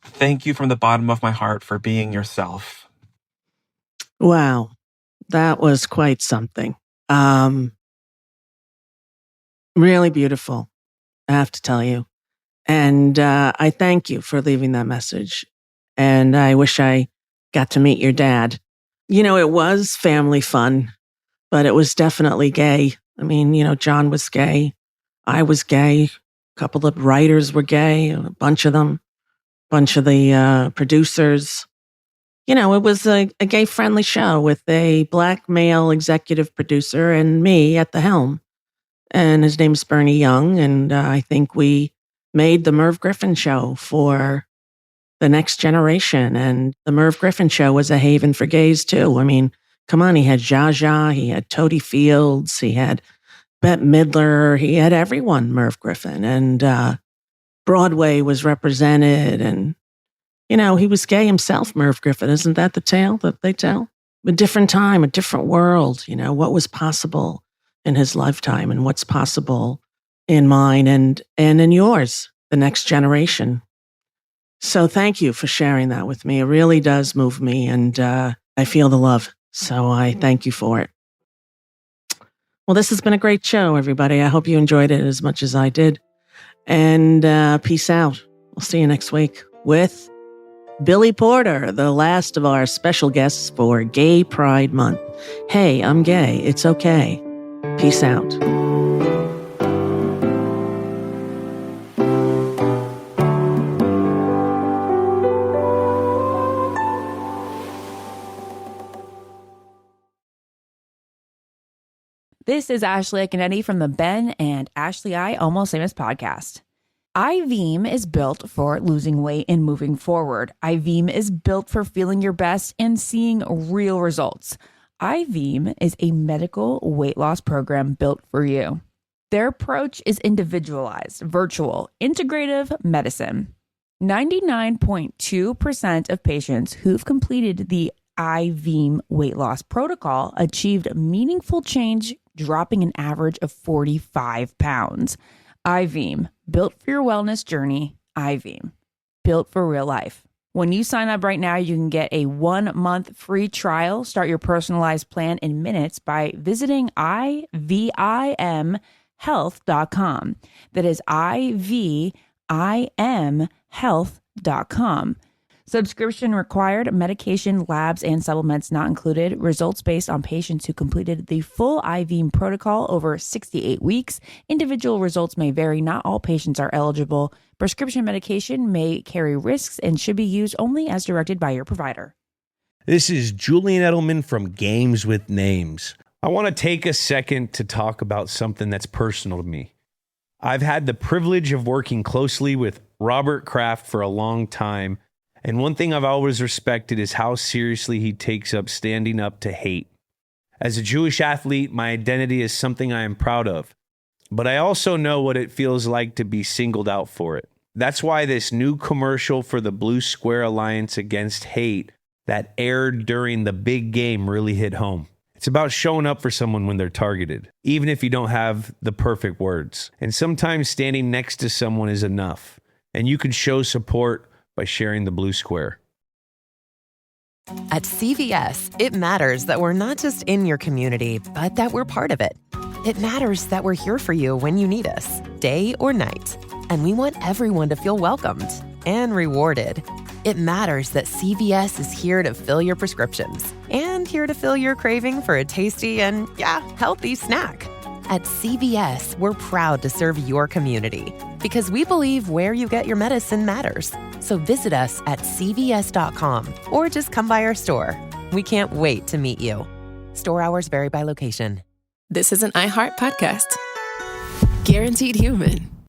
[SPEAKER 11] Thank you from the bottom of my heart for being yourself.
[SPEAKER 5] Wow, that was quite something. Really beautiful, I have to tell you. And I thank you for leaving that message. And I wish I got to meet your dad. You know, it was family fun, but it was definitely gay. I mean, you know, John was gay. I was gay. A couple of writers were gay, a bunch of them, bunch of the producers. You know, it was a gay-friendly show with a Black male executive producer and me at the helm. And his name's Bernie Young. And I think we made the Merv Griffin show for the next generation. And the Merv Griffin show was a haven for gays, too. I mean, come on, he had Zsa Zsa, he had Toady Fields, he had Bette Midler, he had everyone, Merv Griffin. And Broadway was represented. And, you know, he was gay himself, Merv Griffin. Isn't that the tale that they tell? A different time, a different world, you know, what was possible in his lifetime and what's possible in mine and in yours, the next generation. So thank you for sharing that with me. It really does move me, and I feel the love. So I thank you for it. Well, this has been a great show, everybody. I hope you enjoyed it as much as I did. And peace out. We'll see you next week with Billy Porter, the last of our special guests for Gay Pride Month. Hey, I'm gay. It's okay. Peace out.
[SPEAKER 3] This is Ashley Canetti from the Ben and Ashley I Almost Famous podcast. iVeem is built for losing weight and moving forward. iVeem is built for feeling your best and seeing real results. iVeem is a medical weight loss program built for you. Their approach is individualized, virtual, integrative medicine. 99.2% of patients who've completed the iVeem weight loss protocol achieved meaningful change, dropping an average of 45 pounds. iVeem, built for your wellness journey. iVeem, built for real life. When you sign up right now, you can get a 1-month free trial. Start your personalized plan in minutes by visiting ivimhealth.com. That is ivimhealth.com. Subscription required. Medication, labs, and supplements not included. Results based on patients who completed the full iVeem protocol over 68 weeks. Individual results may vary. Not all patients are eligible. Prescription medication may carry risks and should be used only as directed by your provider.
[SPEAKER 12] This is Julian Edelman from Games with Names. I want to take a second to talk about something that's personal to me. I've had the privilege of working closely with Robert Kraft for a long time, and one thing I've always respected is how seriously he takes up standing up to hate. As a Jewish athlete, my identity is something I am proud of, but I also know what it feels like to be singled out for it. That's why this new commercial for the Blue Square Alliance Against Hate that aired during the big game really hit home. It's about showing up for someone when they're targeted, even if you don't have the perfect words. And sometimes standing next to someone is enough, and you can show support by sharing the blue square.
[SPEAKER 13] At CVS, it matters that we're not just in your community, but that we're part of it. It matters that we're here for you when you need us, day or night. And we want everyone to feel welcomed and rewarded. It matters that CVS is here to fill your prescriptions and here to fill your craving for a tasty and, healthy snack. At CVS, we're proud to serve your community because we believe where you get your medicine matters. So visit us at cvs.com or just come by our store. We can't wait to meet you. Store hours vary by location.
[SPEAKER 1] This is an iHeart podcast. Guaranteed Human.